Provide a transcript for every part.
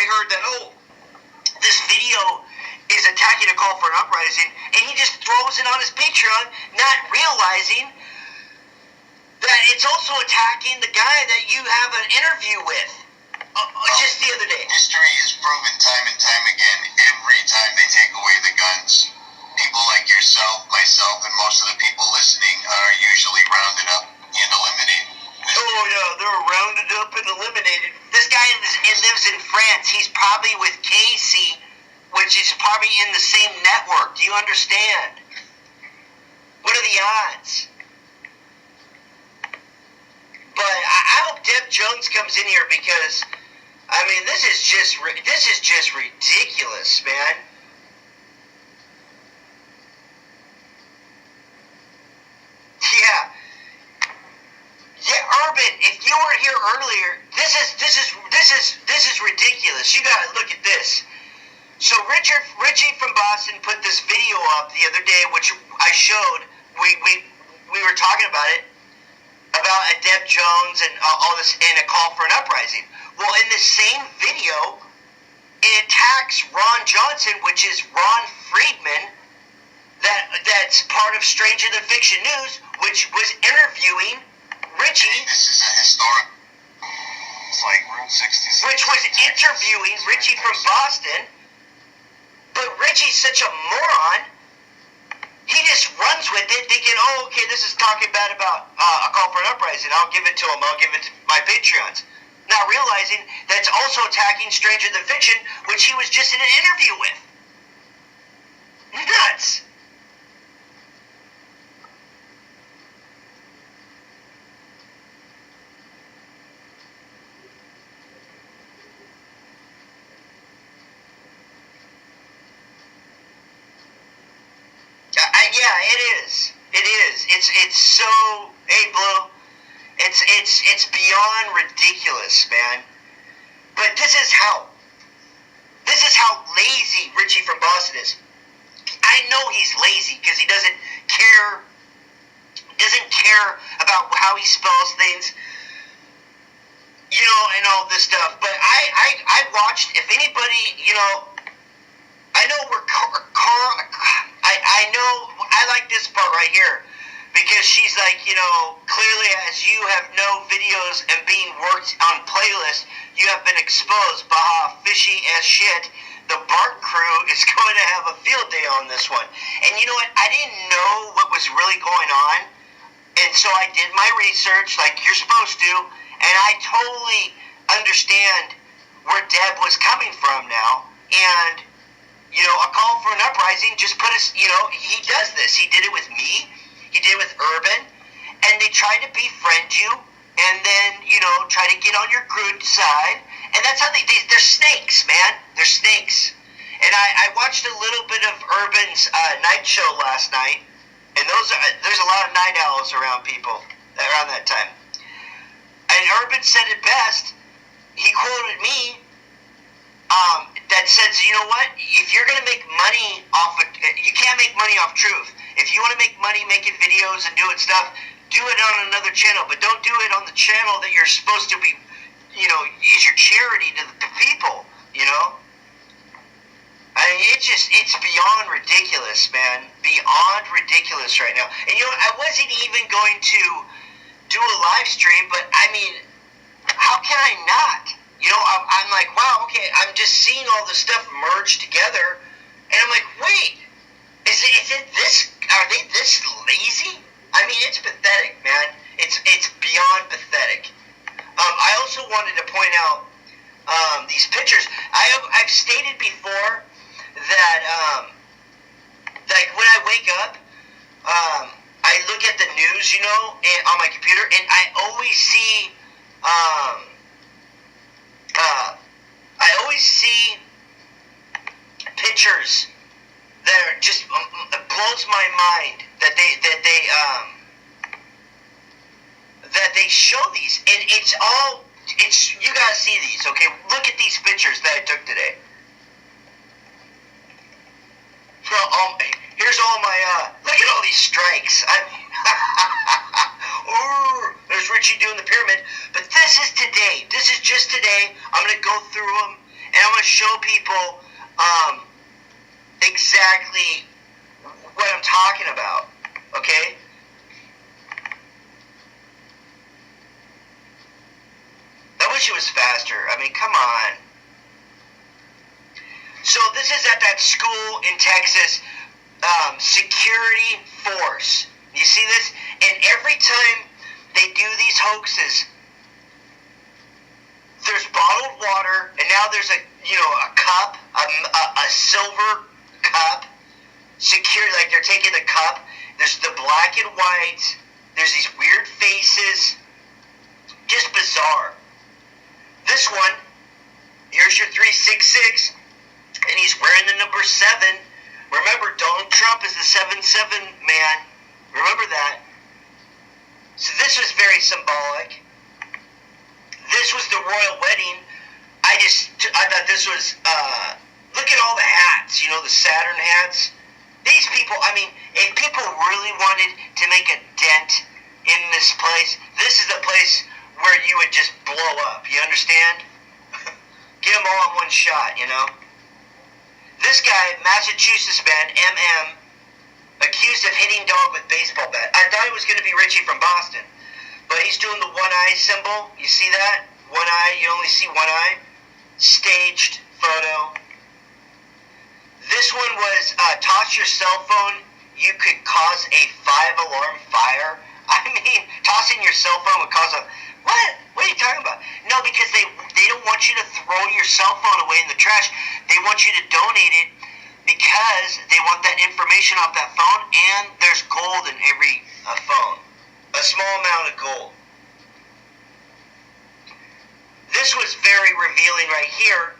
heard that, this video is attacking a call for an uprising, and he just throws it on his Patreon, not realizing that it's also attacking the guy that you have an interview with just the other day. History has proven time and time again, every time they take away the guns, people like yourself, myself, and most of the people listening are usually rounded up and eliminated. Oh yeah, they're rounded up and eliminated. This guy lives in France. He's probably with Casey, which is probably in the same network. Do you understand? What are the odds? But I hope Deb Jones comes in here because, I mean, this is just ridiculous, man. Yeah, Urban. If you were here earlier, this is ridiculous. You gotta look at this. So Richie from Boston put this video up the other day, which I showed. We were talking about it, about a Deb Jones and all this, and a call for an uprising. Well, in the same video, it attacks Ron Johnson, which is Ron Friedman, that's part of Stranger Than Fiction News, which was interviewing Richie. This is a historic. It's like Route 66. Which was interviewing Richie from Boston. But Richie's such a moron, he just runs with it, thinking, okay, this is talking bad about a call for an uprising. I'll give it to him. I'll give it to my Patreons. Not realizing that's also attacking Stranger Than Fiction, which he was just in an interview with. Nuts. Yeah, it is. It is. It's so. Hey, Blue. It's beyond ridiculous, man. But this is how lazy Richie from Boston is. I know he's lazy because he doesn't care about how he spells things, you know, and all this stuff. But I watched. If anybody, you know, I know I know, I like this part right here, because she's like, you know, clearly as you have no videos and being worked on playlists, you have been exposed. Baha, fishy as shit. The BART crew is going to have a field day on this one. And you know what? I didn't know what was really going on, and so I did my research like you're supposed to, and I totally understand where Deb was coming from now. And you know, a call for an uprising just put us, you know, he does this. He did it with me. He did it with Urban. And they try to befriend you and then, you know, try to get on your good side. And that's how they're snakes, man. They're snakes. And I watched a little bit of Urban's night show last night. And there's a lot of night owls around people around that time. And Urban said it best. He quoted me. That says, you know what? If you're going to make money off of, you can't make money off truth. If you want to make money making videos and doing stuff, do it on another channel, but don't do it on the channel that you're supposed to be, you know, is your charity to the people, you know? I mean, it's beyond ridiculous, man. Beyond ridiculous right now. And you know, I wasn't even going to do a live stream, but I mean, how can I not? You know, I'm like, wow, okay, I'm just seeing all this stuff merge together, and I'm like, wait, is it this, are they this lazy? I mean, it's pathetic, man. It's beyond pathetic. I also wanted to point out these pictures. I've stated before that, like, when I wake up, I look at the news, you know, on my computer, and I always see, pictures that are just it blows my mind that they show these, and it's you gotta see these, okay? Look at these pictures that I took today. So here's all my look at all these strikes. There's Richie doing the pyramid, but this is today. This is just today. I'm gonna go through them and I'm going to show people exactly what I'm talking about, okay? I wish it was faster. I mean, come on. So this is at that school in Texas, security force. You see this? And every time they do these hoaxes, there's bottled water, and now there's a cup, a silver cup, secure, like they're taking the cup. There's the black and white. There's these weird faces. Just bizarre. This one, here's your 366, and he's wearing the number 7. Remember, Donald Trump is the 7-7 man. Remember that. So this was very symbolic. This was the royal wedding. I thought this was, look at all the hats, the Saturn hats. These people, I mean, if people really wanted to make a dent in this place, this is the place where you would just blow up. You understand? Get them all in one shot, This guy, Massachusetts man, MM, accused of hitting dog with baseball bat. I thought it was going to be Richie from Boston. But he's doing the one eye symbol. You see that? One eye, you only see one eye. Staged photo. This one was, toss your cell phone, you could cause a 5-alarm fire. I mean, tossing your cell phone would cause a... What? What are you talking about? No, because they don't want you to throw your cell phone away in the trash. They want you to donate it because they want that information off that phone, and there's gold in every phone. A small amount of gold. This was very revealing right here.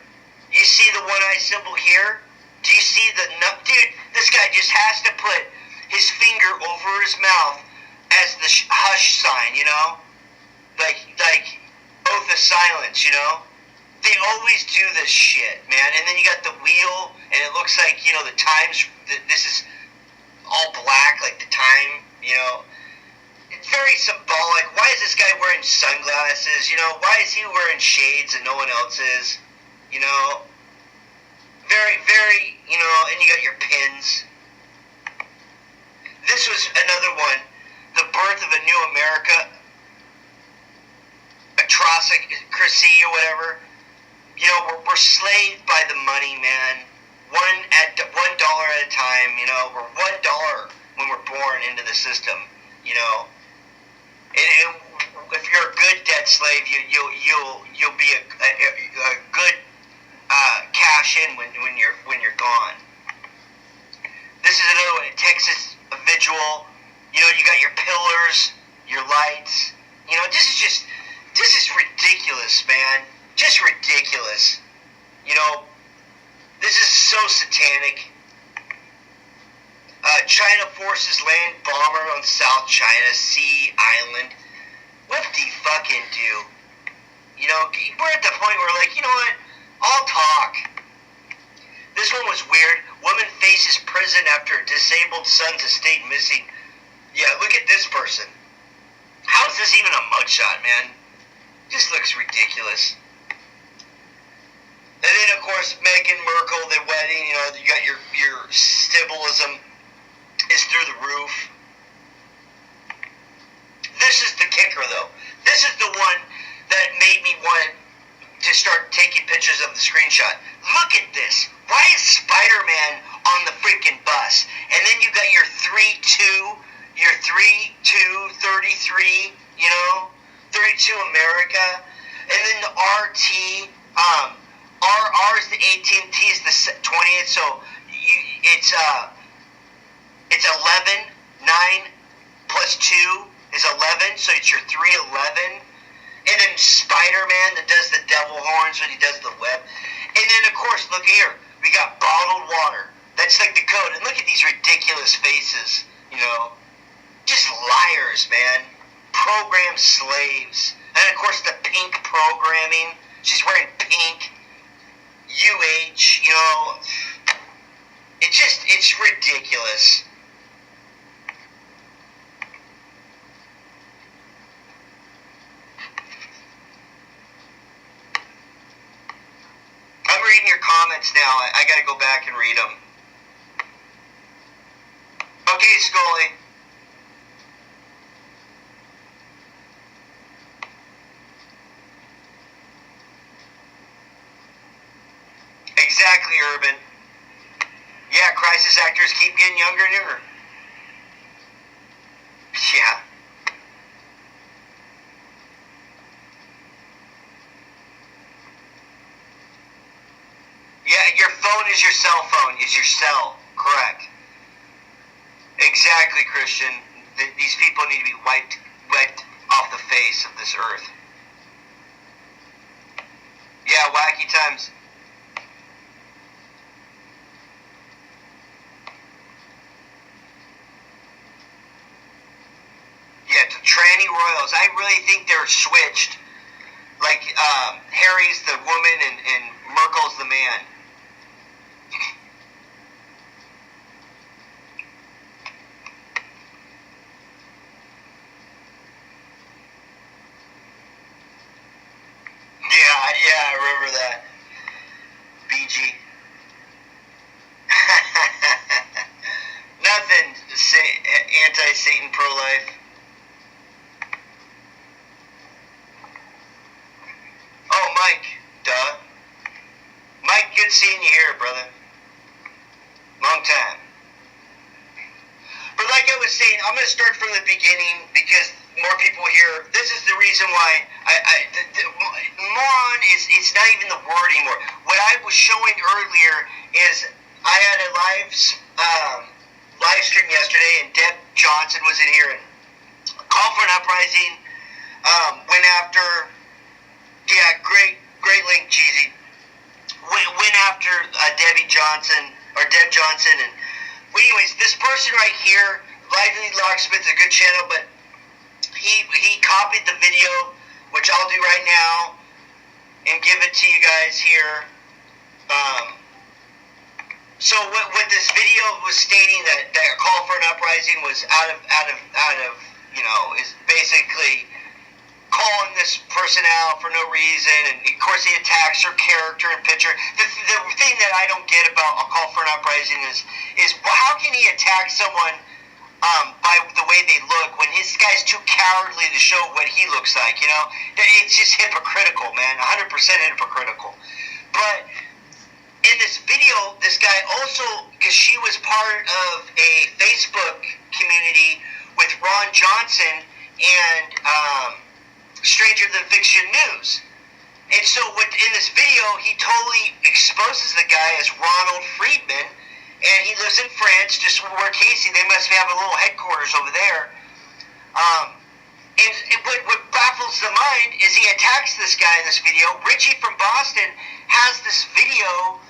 You see the one eye symbol here? Do you see the... Dude, this guy just has to put his finger over his mouth as the hush sign, Like oath of silence, They always do this shit, man. And then you got the wheel, and it looks like, the times, this is all black, like the time, It's very symbolic. Why is this guy wearing sunglasses? Why is he wearing shades and no one else is? Very, very, and you got your pins. This was another one. The birth of a new America. Atrocracy or whatever. We're slaved by the money, man. $1 at a time, We're $1 when we're born into the system, And if you're a good debt slave, you'll be a good cash in when you're gone. This is another one, a Texas vigil. You got your pillars, your lights. This is ridiculous, man. Just ridiculous. This is so satanic. China forces land bomber on South China Sea Island. What do you fucking do? We're at the point where we're like, you know what? I'll talk. This one was weird. Woman faces prison after disabled son's estate missing. Yeah, look at this person. How is this even a mugshot, man? Just looks ridiculous. And then, of course, Meghan Markle, the wedding, you got your symbolism is through the roof. This is the kicker, though. This is the one that made me want to start taking pictures of the screenshot. Look at this. Why is Spider-Man on the freaking bus? And then you got your 3-2, your 3-2, 33, 32 America. And then the RT, R is the 18th, T is the 20th, so it's 11, 9 plus 2 is 11, so it's your 311. And then Spider-Man that does the devil horns when he does the web. And then, of course, look here. We got bottled water. That's like the code. And look at these ridiculous faces, Just liars, man. Program slaves. And, of course, the pink programming. She's wearing pink. It's ridiculous. I'm comments now. I got to go back and read them. Okay, Scully. Exactly, Urban. Yeah, crisis actors keep getting younger and younger. Yeah. Yeah, your phone is your cell phone, is your cell. Correct. Exactly, Christian. These people need to be wiped off the face of this earth. Yeah, wacky times. Yeah, to tranny royals. I really think they're switched. Like, Harry's the woman and Merkel's the man. Yeah, I remember that. BG. Nothing. Anti-Satan pro-life. Oh, Mike. Duh. Mike, good seeing you here, brother. Long time. But like I was saying, I'm going to start from the beginning because more people here. This is the reason why moron is not even the word anymore. What I was showing earlier is I had a live stream yesterday, and Deb Johnson was in here and called for an uprising. Went after, yeah, great link, Cheesy. Went after Deb Johnson, and anyways, this person right here, Lively Locksmith, is a good channel, but he copied the video, which I'll do right now, and give it to you guys here. So what this video was stating that a call for an uprising was out of is basically calling this person out for no reason, and of course he attacks her character and picture. The thing that I don't get about a call for an uprising is how can he attack someone by the way they look when this guy's too cowardly to show what he looks like? It's just hypocritical, man. 100% hypocritical. But in this video, this guy also, because she was part of a Facebook community with Ron Johnson and Stranger Than Fiction News. And so in this video, he totally exposes the guy as Ronald Friedman, and he lives in France, just where Casey, they must have a little headquarters over there. And what baffles the mind is he attacks this guy in this video. Richie from Boston has this video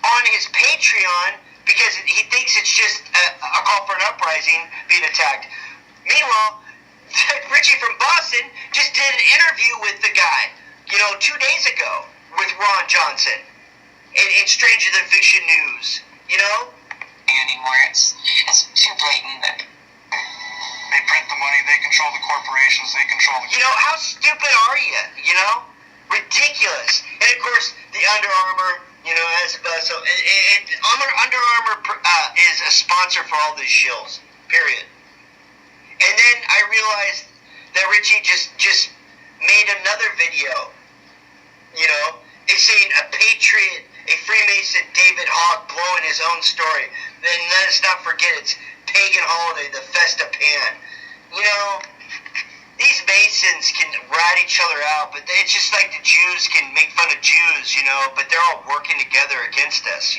on his Patreon because he thinks it's just a call for an uprising being attacked. Meanwhile, Richie from Boston just did an interview with the guy, 2 days ago with Ron Johnson in Stranger Than Fiction News, Anymore, it's too blatant that they print the money, they control the corporations, they control the... How stupid are you, Ridiculous. And of course, the Under Armour, so Under Armour is a sponsor for all these shills, period. And then I realized that Richie just made another video, it's saying a patriot, a Freemason, David Hawk, blowing his own story. Then let's not forget it's pagan holiday, the Festa Pan. These Masons can rat each other out, but it's just like the Jews can make fun of Jews, but they're all working together against us,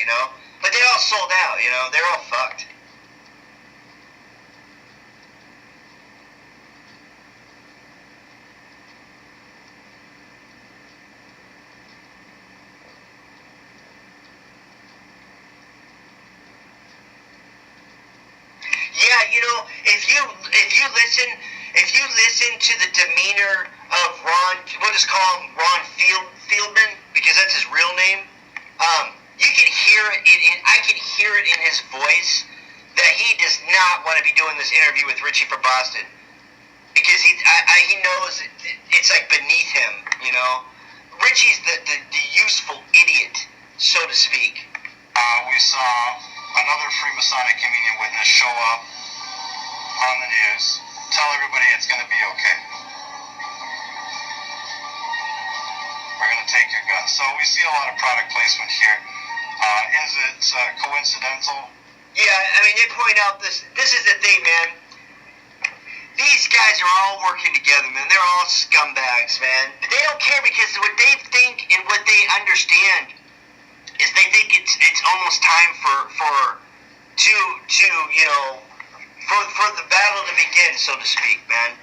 But they all sold out, they're all fucked. Yeah, if you listen to the demeanor of Ron, we'll just call him Ron Fieldman because that's his real name. You can hear it. I can hear it in his voice that he does not want to be doing this interview with Richie from Boston because he knows it's like beneath him. Richie's the useful idiot. so to speak. We saw another Freemasonic communion witness show up on the news, tell everybody it's going to be okay. We're going to take your guns. So we see a lot of product placement here. Is it coincidental? Yeah, I mean, they point out this is the thing, man. These guys are all working together, man. They're all scumbags, man. They don't care because what they think and what they understand is they think it's almost time for the battle to begin, so to speak, man.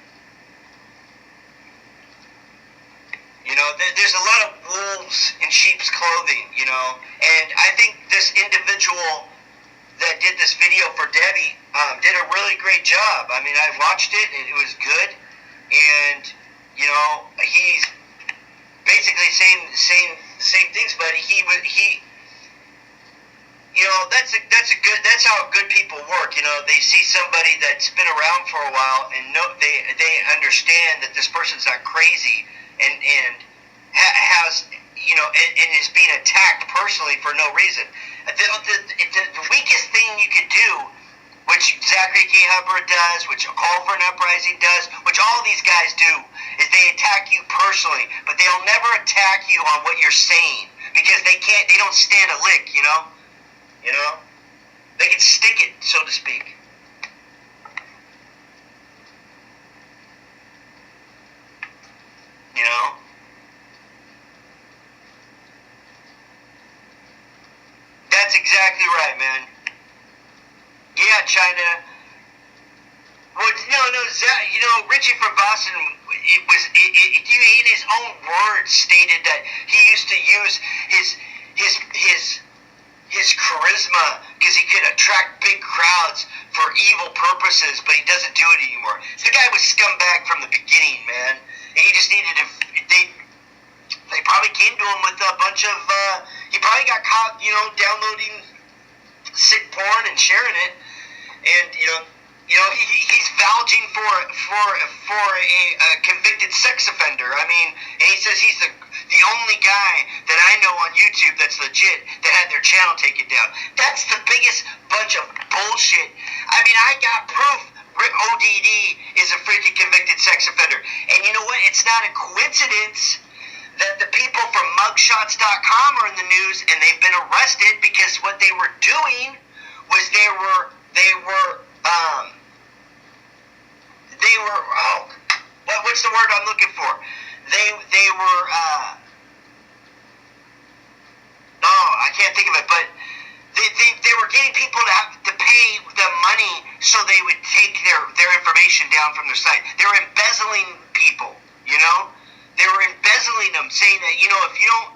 You know, there's a lot of wolves in sheep's clothing, you know, and I think this individual that did this video for Debbie did a really great job. I mean, I watched it, and it was good, and, you know, he's basically saying the same things, but he you know, that's how good people work. You know, they see somebody that's been around for a while and they understand that this person's not crazy and has, you know, and is being attacked personally for no reason. The weakest thing you could do, which Zachary K. Hubbard does, which Call for an Uprising does, which all these guys do, is they attack you personally, but they'll never attack you on what you're saying because they don't stand a lick, you know? You know? They can stick it, so to speak. You know? That's exactly right, man. Yeah, China. Well, you know, Richie from Boston, in his own words, stated that he used to use his charisma because he could attract big crowds for evil purposes, but he doesn't do it anymore. The guy was scumbag from the beginning, man. And he just needed to. They probably came to him with a bunch of. He probably got caught, you know, downloading sick porn and sharing it, and you know, he's vouching for a convicted sex offender. I mean, and he says he's the only guy that I know on YouTube that's legit that had their channel taken down. That's the biggest bunch of bullshit. I mean, I got proof. ODD is a freaking convicted sex offender, and you know what? It's not a coincidence that the people from mugshots.com are in the news and they've been arrested because what they were doing was they were what's the word I'm looking for? They were I can't think of it, but they were getting people to pay them money so they would take their information down from their site. They were embezzling people, you know? They were embezzling them, saying that, you know, if you don't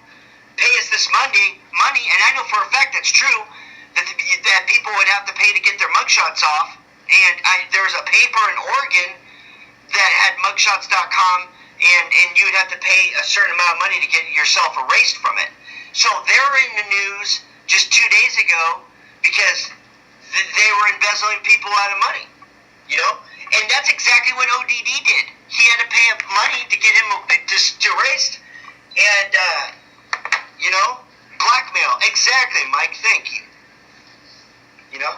pay us this money, and I know for a fact that's true, that people would have to pay to get their mugshots off. And there was a paper in Oregon that had mugshots.com, and you'd have to pay a certain amount of money to get yourself erased from it. So they're in the news just 2 days ago because they were embezzling people out of money, you know? And that's exactly what ODD did. He had to pay him money to get him erased, and, you know, blackmail. Exactly, Mike, thank you. You know?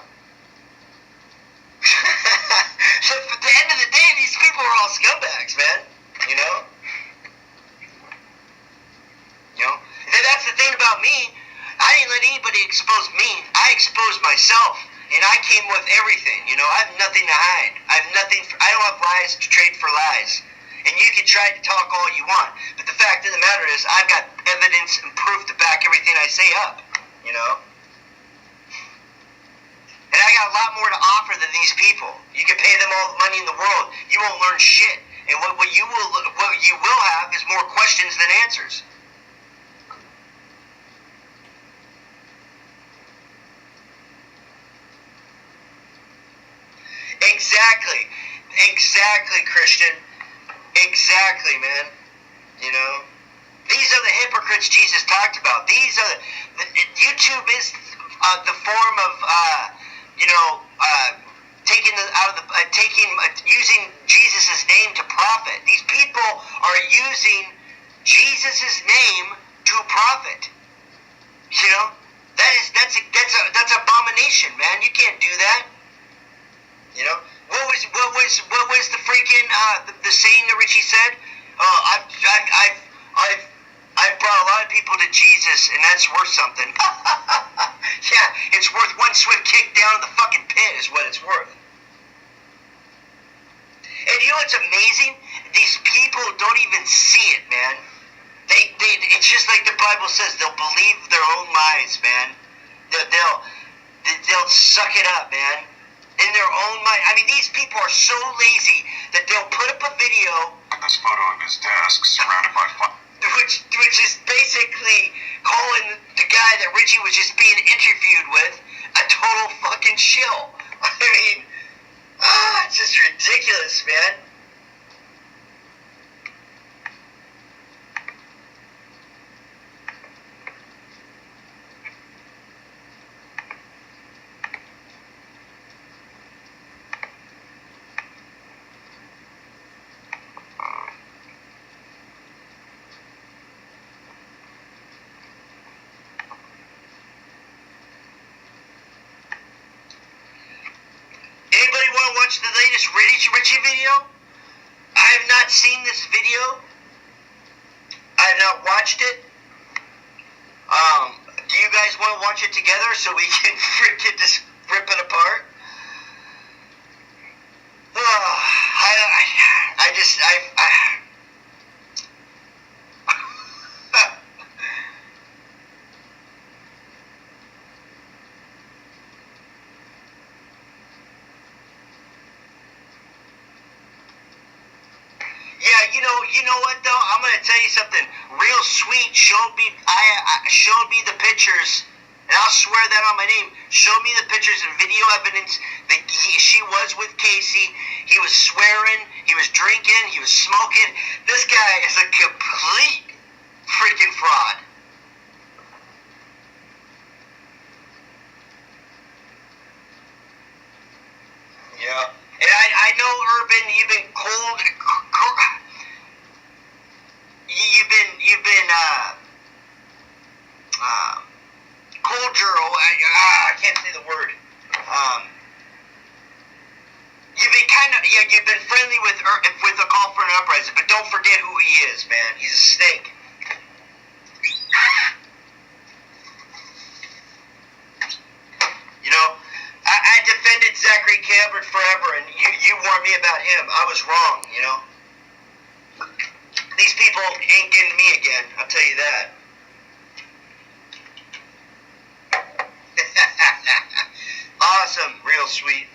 So at the end of the day, these people are all scumbags, man. You know? You know? And that's the thing about me. I didn't let anybody expose me. I exposed myself. And I came with everything, you know. I have nothing to hide. I don't have lies to trade for lies. And you can try to talk all you want, but the fact of the matter is, I've got evidence and proof to back everything I say up, you know. And I got a lot more to offer than these people. You can pay them all the money in the world, you won't learn shit. And what you will have is more questions than answers. Exactly, Christian. Exactly, man. You know, these are the hypocrites Jesus talked about. These are YouTube is the form of using Jesus' name to profit. These people are using Jesus' name to profit. You know, that's abomination, man. You can't do that. You know, what was the freaking the saying that Richie said? I've brought a lot of people to Jesus, and that's worth something. Yeah, it's worth one swift kick down in the fucking pit is what it's worth. And you know what's amazing? These people don't even see it, man. It's just like the Bible says. They'll believe their own lies, man. They'll suck it up, man. In their own mind. I mean, these people are so lazy that they'll put up a video. This photo of his desk surrounded by fire. Which is basically calling the guy that Richie was just being interviewed with a total fucking shill. I mean, it's just ridiculous, man. Watch the latest Richie video. I have not seen this video. I have not watched it. Do you guys want to watch it together so we can freaking just rip it apart? You know what though? I'm gonna tell you something. Real Sweet showed me the pictures, and I'll swear that on my name. Showed me the pictures and video evidence that she was with Casey. He was swearing, he was drinking, he was smoking. This guy is a complete freaking fraud. Yeah, and I know Urban. You've been cold. You've been Colger. I can't say the word. You've been friendly with a call for an uprising, but don't forget who he is, man. He's a snake. You know, I defended Zachary Cabot forever, and you warned me about him. I was wrong, you know. These people ain't getting me again, I'll tell you that. Awesome, Real Sweet.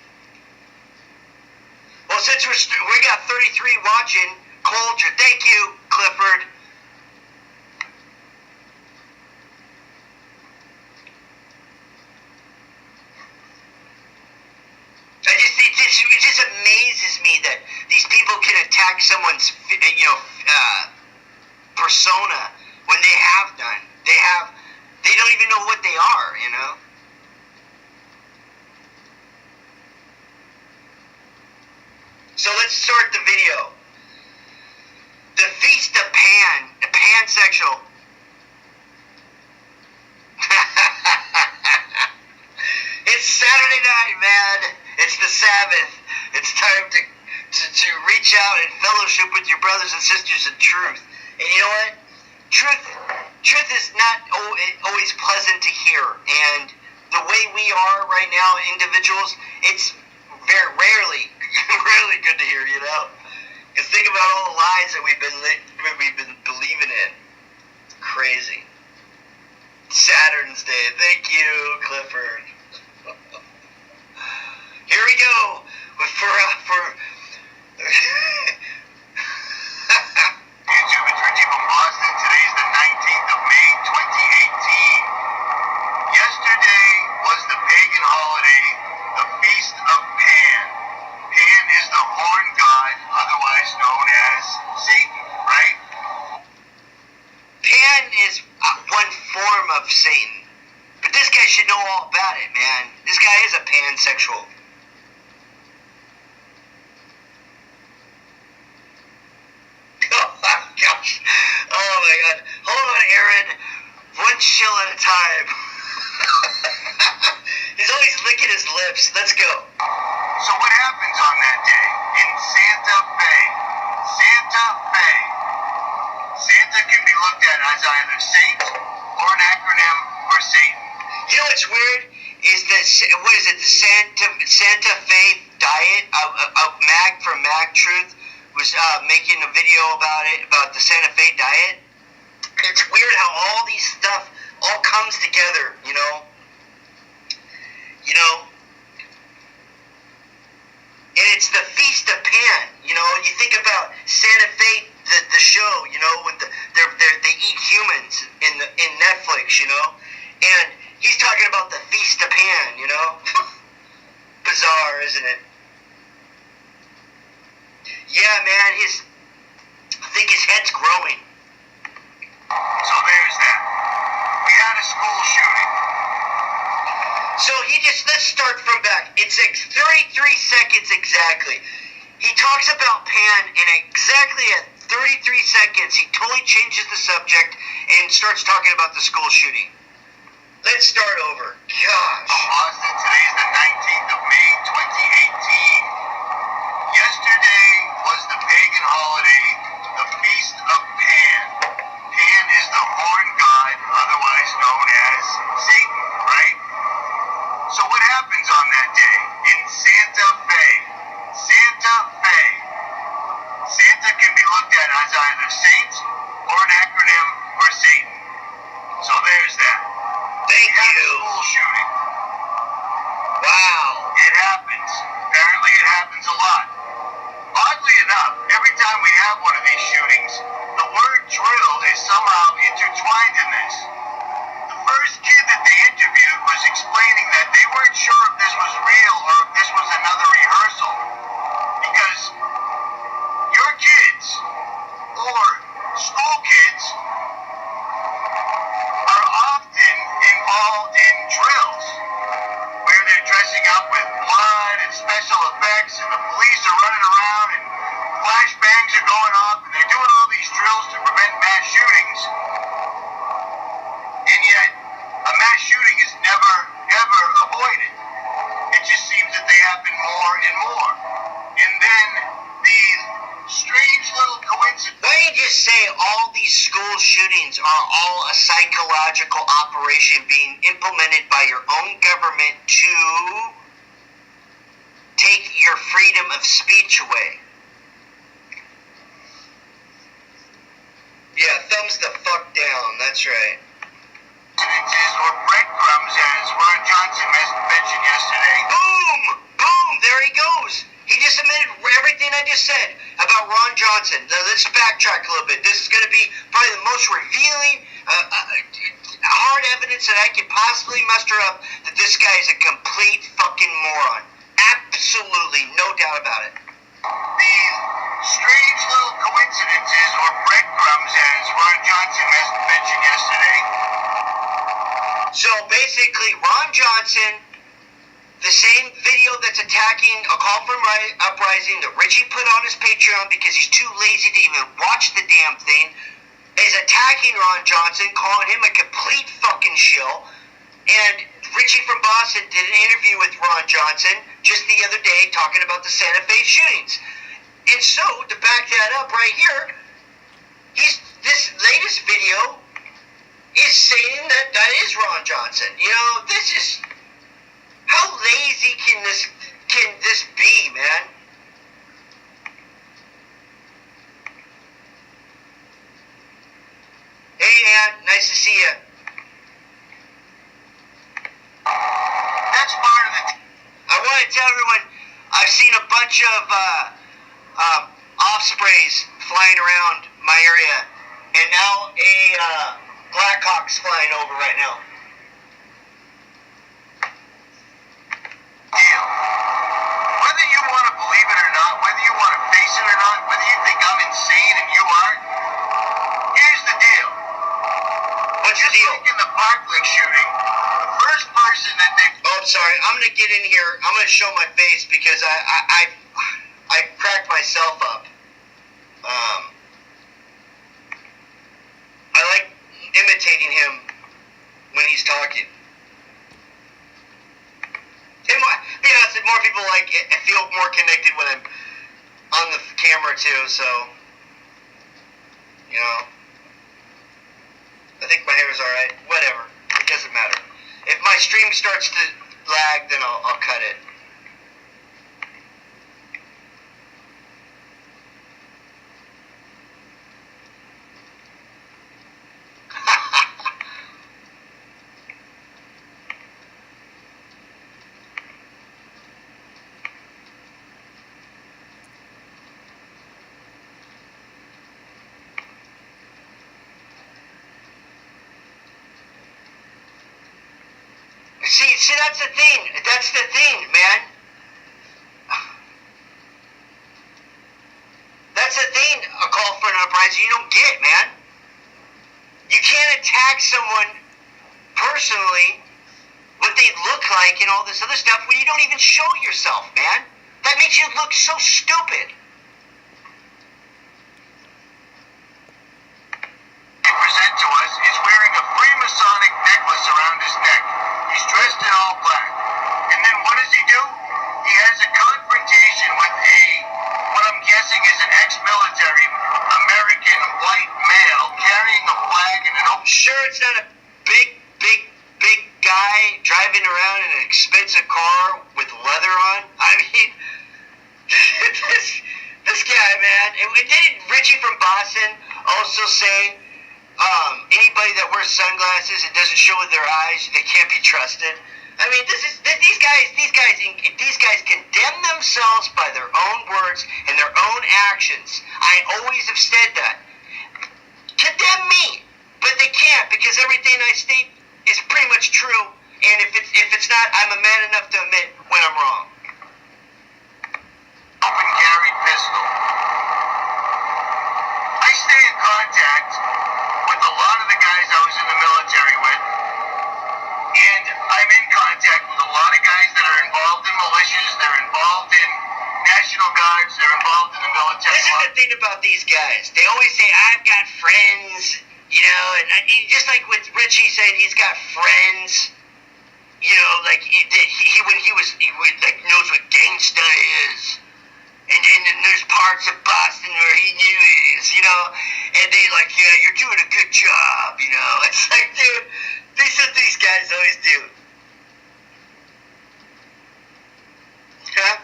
Well, since we got 33 watching, Colger, thank you, Clifford. It just amazes me that these people can attack someone's, persona when they have none. They don't even know what they are, you know. So let's start the video. The Feast of pansexual. It's Saturday night, man. It's the Sabbath. It's time to reach out and fellowship with your brothers and sisters in truth. And you know what? Truth is not always pleasant to hear. And the way we are right now, individuals, it's very rarely good to hear, you know? Because think about all the lies that we've been believing in. It's crazy. Saturn's Day. Thank you, Clifford. Here we go. YouTube, it's Richie from Boston. Today's the 19th of May, 2018. Yesterday was the pagan holiday, the Feast of Pan. Pan is the horn god, otherwise known as Satan, right? Pan is one form of Satan. But this guy should know all about it, man. This guy is a pansexual. Oh my gosh. Oh my god. Hold on, Aaron. One chill at a time. He's always licking his lips. Let's go. So what happens on that day in Santa Fe? Santa Fe. Santa can be looked at as either saint or an acronym for Satan. You know what's weird is that what is it? The Santa Fe diet. Mag from Mag Truth was making a video about it, about the Santa Fe diet. It's weird how all these stuff all comes together. You know. And it's the Feast of Pan. You know, you think about Santa Fe, the show. You know, when they eat humans in Netflix. You know, and he's talking about the Feast of Pan. You know, bizarre, isn't it? Yeah, man. I think his head's growing. So there's that. We had a school shooting. So let's start from back. It's like 33 seconds exactly. He talks about Pan, and exactly at 33 seconds, he totally changes the subject and starts talking about the school shooting. Let's start over. Gosh. Boston, today's the 19th of May, 2018. Yesterday was the pagan holiday, the Feast of Pan. Pan is the horn god, otherwise known as Satan, right? So what happens on that day in Santa Fe? Santa Fe. Santa can be looked at as either saint or an acronym for Satan. So there's that. Thank We had you. a school shooting. Wow. It happens. Apparently it happens a lot. Oddly enough, every time we have one of these shootings, the word drill is somehow intertwined in this. The first kid that they interviewed was explaining that they weren't sure if this was real or if this was another rehearsal. Because your kids, or school kids, are often involved in drills, where they're dressing up with blood and special effects, and the police are running around, and flashbangs are going off, and they're doing all these drills to prevent mass shootings. And yet, a mass shooting is never, ever avoided. It just seems that they happen more and more. And then these strange little coincidences. Why don't you just say all these school shootings are all a psychological operation being implemented by your own government to take your freedom of speech away? Yeah, thumbs the fuck down. That's right. Or breadcrumbs, as Ron Johnson mentioned yesterday. Boom! Boom! There he goes. He just admitted everything I just said about Ron Johnson. Now, let's backtrack a little bit. This is going to be probably the most revealing, hard evidence that I can possibly muster up that this guy is a complete fucking moron. Absolutely, no doubt about it. These strange little coincidences or breadcrumbs, as Ron Johnson mentioned yesterday. So basically, Ron Johnson, the same video that's attacking a call from uprising that Richie put on his Patreon because he's too lazy to even watch the damn thing, is attacking Ron Johnson, calling him a complete fucking shill. And Richie from Boston did an interview with Ron Johnson just the other day talking about the Santa Fe shootings. And so, to back that up right here, this latest video is saying that is Ron Johnson. You know, this is... How lazy can this be, man? Hey, Ann, nice to see you. That's part of the... I want to tell everyone, I've seen a bunch of Ospreys flying around my area, and now a Blackhawk's flying over right now. deal. Whether you want to believe it or not, whether you want to face it or not, whether you think I'm insane and you aren't, here's the deal. What's the deal? Like in the Parkland shooting, the first person that they... Oh, I'm sorry. I'm going to get in here. I'm going to show my face because I cracked myself up. I like imitating him when he's talking. And be honest, more people like it, I feel more connected when I'm on the camera too. So, you know, I think my hair is all right. Whatever, it doesn't matter. If my stream starts to lag, then I'll cut it. See, that's the thing. That's the thing, man. That's the thing, a call for an uprising you don't get, man. You can't attack someone personally, what they look like and all this other stuff when you don't even show yourself, man. That makes you look so stupid. Present to us is wearing a Freemasonic necklace around his neck. He's dressed in all black. And then what does he do? He has a confrontation with what I'm guessing is an ex-military American white male carrying a flag and an open... Sure, it's not a big guy driving around in an expensive car with leather on. I mean, this guy, man. And didn't Richie from Boston also say, anybody that wears sunglasses and doesn't show with their eyes, they can't be trusted? I mean, these guys condemn themselves by their own words and their own actions. I always have said that. Condemn me, but they can't, because everything I state is pretty much true. And if it's not, I'm a man enough to admit when I'm wrong. Open carry pistol. I stay in contact with a lot of the guys I was in the military with, and I'm in contact with a lot of guys that are involved in militias, they're involved in National Guards, they're involved in the military. This is the thing about these guys. They always say, I've got friends, you know, and just like with Richie said, he's got friends, you know, like he like knows what gangsta is. And then there's parts of Boston where he knew it is, you know, and they like, yeah, you're doing a good job, you know. It's like, dude, this is what these guys always do. Huh?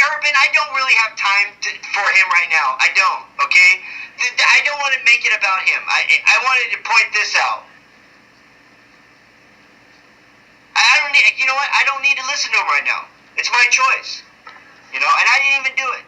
Urban, I don't really have time for him right now. I don't, okay? I don't want to make it about him. I wanted to point this out. I don't need, you know what? I don't need to listen to him right now. It's my choice. You know, and I didn't even do it.